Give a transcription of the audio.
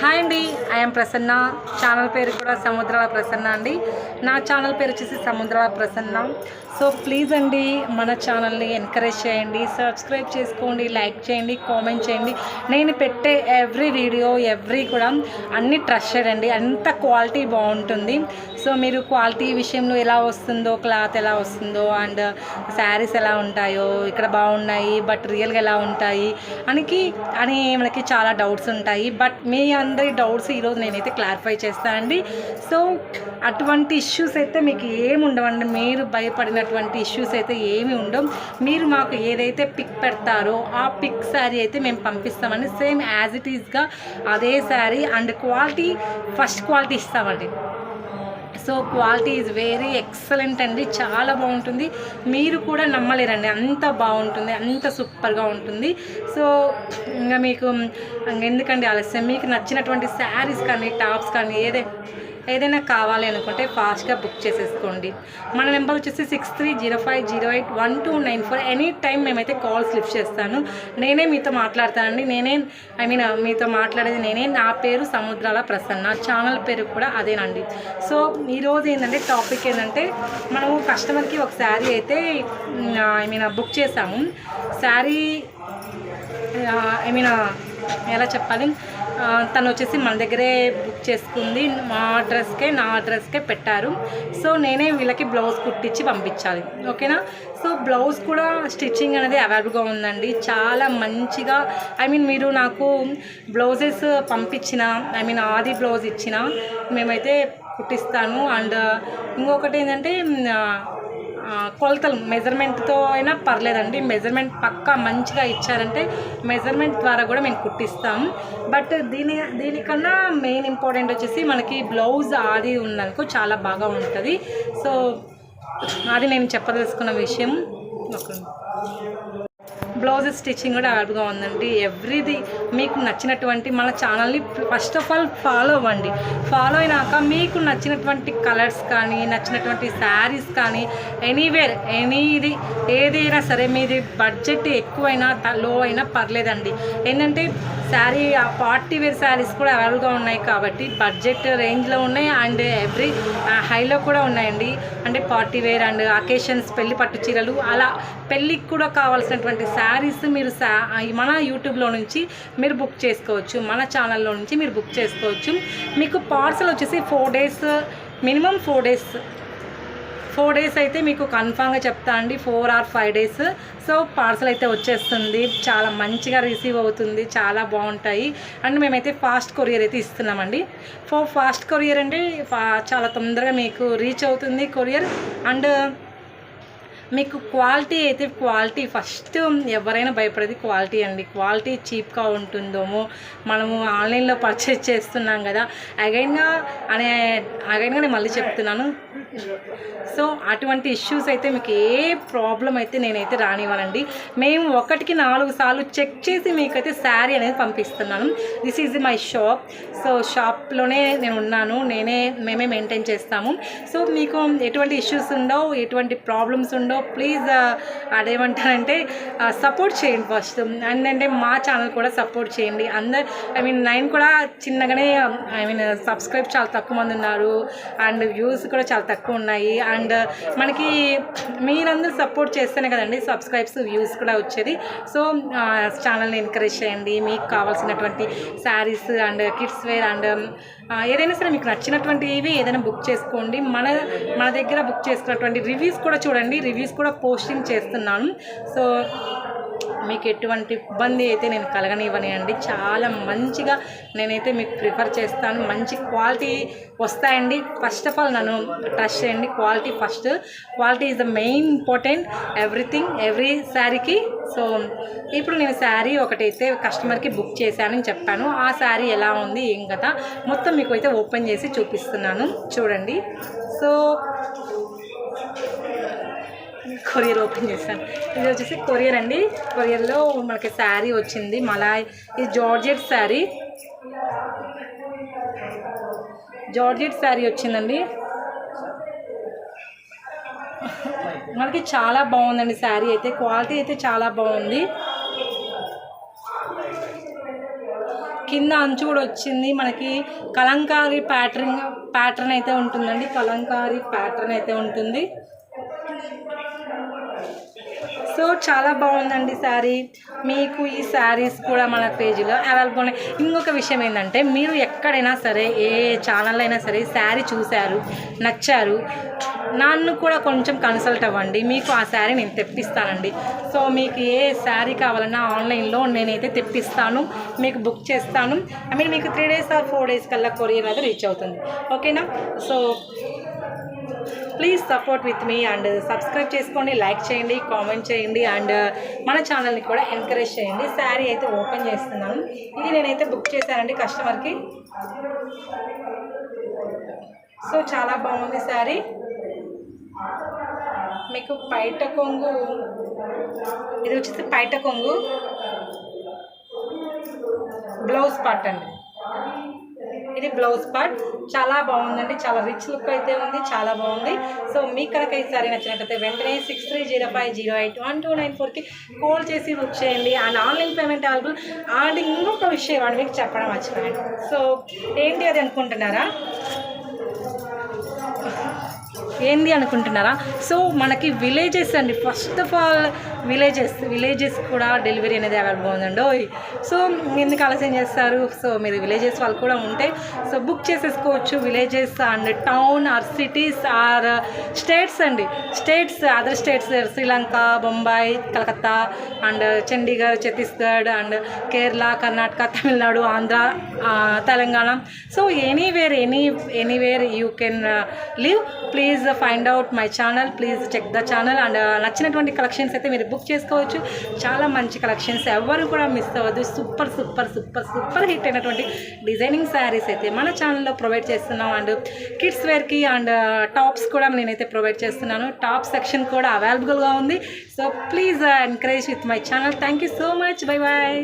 Hi అండి, I'm Prasanna. Channel పేరు కూడా సముద్రాల ప్రసన్న అండి. నా ఛానల్ పేరు వచ్చేసి సముద్రాల ప్రసన్న. సో ప్లీజ్ అండి మన ఛానల్ని ఎంకరేజ్ చేయండి, సబ్స్క్రైబ్ చేసుకోండి, లైక్ చేయండి, కామెంట్ చేయండి. నేను పెట్టే ఎవ్రీ వీడియో కూడా అన్ని ట్రస్టెడ్ అండి, అంత క్వాలిటీ బాగుంటుంది. సో మీరు క్వాలిటీ విషయంలో ఎలా వస్తుందో, క్లాత్ ఎలా వస్తుందో అండ్ శారీస్ ఎలా ఉంటాయో ఇక్కడ బాగున్నాయి బట్ రియల్గా ఎలా ఉంటాయి అని మనకి చాలా డౌట్స్ ఉంటాయి. బట్ మీ అందరి డౌట్స్ ఈరోజు నేనైతే క్లారిఫై చేస్తానండి. సో అటువంటి ఇష్యూస్ అయితే మీకు ఏమి ఉండవండి, మీరు భయపడినటువంటి ఇష్యూస్ అయితే ఏమి ఉండవు. మీరు మాకు ఏదైతే పిక్ పెడతారో ఆ పిక్ శారీ అయితే మేము పంపిస్తామండి, సేమ్ యాజ్ ఇట్ ఈస్గా అదే sari and quality first quality ఇస్తామండి. So quality is very excellent అండి, చాలా బాగుంటుంది. మీరు కూడా నమ్మలేరండి, అంత బాగుంటుంది, అంత సూపర్గా ఉంటుంది. సో ఇంకా మీకు ఎందుకండి ఆలస్యం, మీకు నచ్చినటువంటి శారీస్ కానీ టాప్స్ కానీ ఏదైనా కావాలి అనుకుంటే ఫాస్ట్గా బుక్ చేసేసుకోండి. మన నెంబర్ వచ్చేసి 6305081294. ఎనీ టైం మేమైతే కాల్స్ లిఫ్ట్ చేస్తాను. నేనే మీతో మాట్లాడతానండి, మీతో మాట్లాడేది నేనే. నా పేరు సముద్రాల ప్రసన్న, ఛానల్ పేరు కూడా అదేనండి. సో ఈరోజు ఏంటంటే టాపిక్ ఏంటంటే, మనము కస్టమర్కి ఒక శారీ అయితే బుక్ చేసాము. శారీ ఎలా చెప్పాలి, తను వచ్చేసి మన దగ్గరే బుక్ చేసుకుంది, నా అడ్రస్కే పెట్టారు. సో నేనే వీళ్ళకి బ్లౌజ్ కుట్టించి పంపించాలి, ఓకేనా. సో బ్లౌజ్ కూడా స్టిచ్చింగ్ అనేది అవైలబుల్గా ఉందండి, చాలా మంచిగా. మీరు నాకు బ్లౌజెస్ పంపించిన ఆది బ్లౌజ్ ఇచ్చిన మేమైతే కుట్టిస్తాను. అండ్ ఇంకొకటి ఏంటంటే కొలతలు మెజర్మెంట్తో అయినా పర్లేదండి, మెజర్మెంట్ పక్కా మంచిగా ఇచ్చారంటే మెజర్మెంట్ ద్వారా కూడా మేము కుట్టిస్తాము. బట్ దీనికన్నా మెయిన్ ఇంపార్టెంట్ వచ్చేసి మనకి బ్లౌజ్ ఆది ఉందనుకో చాలా బాగా ఉంటుంది. సో అది నేను చెప్పదలుచుకున్న విషయం. బ్లౌజ్ స్టిచ్చింగ్ కూడా అవైలబుల్గా ఉందండి. ఎవ్రీది మీకు నచ్చినటువంటి మన ఛానల్ని ఫస్ట్ ఆఫ్ ఆల్ ఫాలో అవ్వండి. ఫాలో అయినాక మీకు నచ్చినటువంటి కలర్స్ కానీ నచ్చినటువంటి శారీస్ కానీ ఏదైనా సరే, మీది బడ్జెట్ ఎక్కువైనా లో అయినా పర్లేదండి. ఏంటంటే శారీ పార్టీ వేర్ శారీస్ కూడా అవైలబుల్గా ఉన్నాయి కాబట్టి బడ్జెట్ రేంజ్లో ఉన్నాయి అండ్ ఎవ్రీ హైలో కూడా ఉన్నాయండి. అంటే పార్టీ వేర్ అండ్ అకేషన్స్, పెళ్లి పట్టు చీరలు, అలా పెళ్ళికి కూడా కావాల్సినటువంటి శారీస్ మీరు మన యూట్యూబ్లో నుంచి మీరు బుక్ చేసుకోవచ్చు, మన ఛానల్లో నుంచి మీరు బుక్ చేసుకోవచ్చు. మీకు పార్సల్ వచ్చేసి 4 days, మినిమం 4 days అయితే మీకు కన్ఫామ్గా చెప్తా అండి, 4 or 5 days. సో పార్సల్ అయితే వచ్చేస్తుంది, చాలా మంచిగా రిసీవ్ అవుతుంది, చాలా బాగుంటాయి. అండ్ మేమైతే ఫాస్ట్ కొరియర్ అయితే ఇస్తున్నామండి. ఫాస్ట్ కొరియర్ అంటే చాలా తొందరగా మీకు రీచ్ అవుతుంది కొరియర్. అండ్ మీకు క్వాలిటీ ఫస్ట్ ఎవరైనా భయపడేది క్వాలిటీ అండి. క్వాలిటీ చీప్గా ఉంటుందేమో, మనము ఆన్లైన్లో పర్చేజ్ చేస్తున్నాం కదా, అగైన్గా నేను మళ్ళీ చెప్తున్నాను. సో అటువంటి ఇష్యూస్ అయితే మీకు ఏ ప్రాబ్లం అయితే నేనైతే రానివ్వనండి. మేము 1కి 4 సార్లు చెక్ చేసి మీకైతే శారీ అనేది పంపిస్తున్నాను. This is my shop. So షాప్లోనే నేను ఉన్నాను, మేమే మెయింటైన్ చేస్తాము. సో మీకు ఎటువంటి ఇష్యూస్ ఉండవు, ఎటువంటి ప్రాబ్లమ్స్ ఉండవు. ప్లీజ్ అదేమంటారంటే సపోర్ట్ చేయండి ఫస్ట్. అంటే మా ఛానల్ కూడా సపోర్ట్ చేయండి. నేను కూడా చిన్నగానే సబ్స్క్రైబ్ చాలా తక్కువ మంది ఉన్నారు అండ్ వ్యూస్ కూడా చాలా తక్కువ ఉన్నాయి. అండ్ మనకి మీరందరూ సపోర్ట్ చేస్తేనే కదండి సబ్స్క్రైబ్స్, వ్యూస్ కూడా వచ్చేది. సో ఛానల్ని ఎంకరేజ్ చేయండి. మీకు కావాల్సినటువంటి saris and kids wear and ఏదైనా సరే మీకు నచ్చినటువంటివి ఏదైనా బుక్ చేసుకోండి. మన దగ్గర బుక్ చేసుకున్నటువంటి రివ్యూస్ కూడా చూడండి, రివ్యూస్ కూడా పోస్టింగ్ చేస్తున్నాను. సో మీకు ఎటువంటి ఇబ్బంది అయితే నేను కలగనివ్వని అండి, చాలా మంచిగా నేనైతే మీకు ప్రిఫర్ చేస్తాను. మంచి క్వాలిటీ వస్తాయండి. ఫస్ట్ ఆఫ్ ఆల్ నన్ను ట్రస్ట్ చేయండి, quality is the main important every శారీకి. సో ఇప్పుడు నేను శారీ ఒకటైతే కస్టమర్కి బుక్ చేశానని చెప్పాను. ఆ శారీ ఎలా ఉంది ఏం కదా మొత్తం మీకు అయితే ఓపెన్ చేసి చూపిస్తున్నాను, చూడండి. సో కొరియర్ ఓపెన్ చేస్తాను. ఇది వచ్చేసి కొరియర్ అండి. కొరియర్లో మనకి శారీ వచ్చింది, ఇది జార్జెట్ శారీ వచ్చిందండి. మనకి చాలా బాగుందండి శారీ అయితే, క్వాలిటీ అయితే చాలా బాగుంది. కింద అంచు కూడా వచ్చింది. మనకి కలంకారీ ప్యాటర్న్ అయితే ఉంటుందండి. కలంకారీ ప్యాటర్న్ అయితే ఉంటుంది. సో చాలా బాగుందండి శారీ. మీకు ఈ శారీస్ కూడా మన పేజీలో అవైలబుల్ ఉన్నాయి. ఇంకొక విషయం ఏంటంటే, మీరు ఎక్కడైనా సరే ఏ ఛానల్ అయినా సరే శారీ చూశారు, నచ్చారు, నన్ను కూడా కొంచెం కన్సల్ట్ అవ్వండి. మీకు ఆ శారీ నేను తెప్పిస్తానండి. సో మీకు ఏ శారీ కావాలన్నా ఆన్లైన్లో నేనైతే తెప్పిస్తాను, మీకు బుక్ చేస్తాను. ఐ మీన్ మీకు 3 days or 4 days కల్లా కొరియర్ అయితే రీచ్ అవుతుంది. ఓకేనా? So please support with me and subscribe చేసుకోండి, లైక్ చేయండి, కామెంట్ చేయండి అండ్ మన ఛానల్ని కూడా ఎంకరేజ్ చేయండి. శారీ అయితే ఓపెన్ చేస్తున్నాను. ఇది నేనైతే బుక్ చేశానండి కస్టమర్కి. సో చాలా బాగుంది శారీ. మీకు పైట కొంగు, ఇది వచ్చేసి పైట కొంగు, బ్లౌజ్ పార్ట్ అండి. ఇది బ్లౌజ్ పార్ట్. చాలా బాగుందండి, చాలా రిచ్ లుక్ అయితే ఉంది, చాలా బాగుంది. సో మీకు కనుక ఈ సారీ నచ్చినట్టయితే వెంటనే 6305081294కి కాల్ చేసి బుక్ చేయండి and online payment available. And ఇంకొక విషయం అండి మీకు చెప్పడం మర్చిపోయాను. సో ఏంటి అది అనుకుంటున్నారా? ఏంది అనుకుంటున్నారా? సో మనకి విలేజెస్ అండి. ఫస్ట్ ఆఫ్ ఆల్ విలేజెస్ కూడా డెలివరీ అనేది అవైలబుల్ ఉందండి. సో ఎందుకు ఆలస్యం చేస్తారు? సో మీరు విలేజెస్ వాళ్ళు కూడా ఉంటే సో బుక్ చేసేసుకోవచ్చు. Villages and town or cities or states అండి. Other states Sri Lanka, Bombay, Calcutta and Chandigarh, Chhattisgarh and Kerala, Karnataka, Tamil Nadu, Andhra, Telangana. So anywhere you can live. Please find out my channel, please check the channel and నచ్చినటువంటి కలెక్షన్స్ అయితే మీరు book చేసుకోవచ్చు. చాలా మంచి కలెక్షన్స్, ఎవరు కూడా మిస్ అవ్వద్దు. సూపర్ హిట్ అయినటువంటి డిజైనింగ్ శారీస్ అయితే మన ఛానల్లో ప్రొవైడ్ చేస్తున్నాం. అండ్ కిడ్స్ వేర్కి అండ్ టాప్స్ కూడా నేనైతే ప్రొవైడ్ చేస్తున్నాను. టాప్ సెక్షన్ కూడా అవైలబుల్గా ఉంది. So please encourage with my channel. Thank you so much. Bye bye.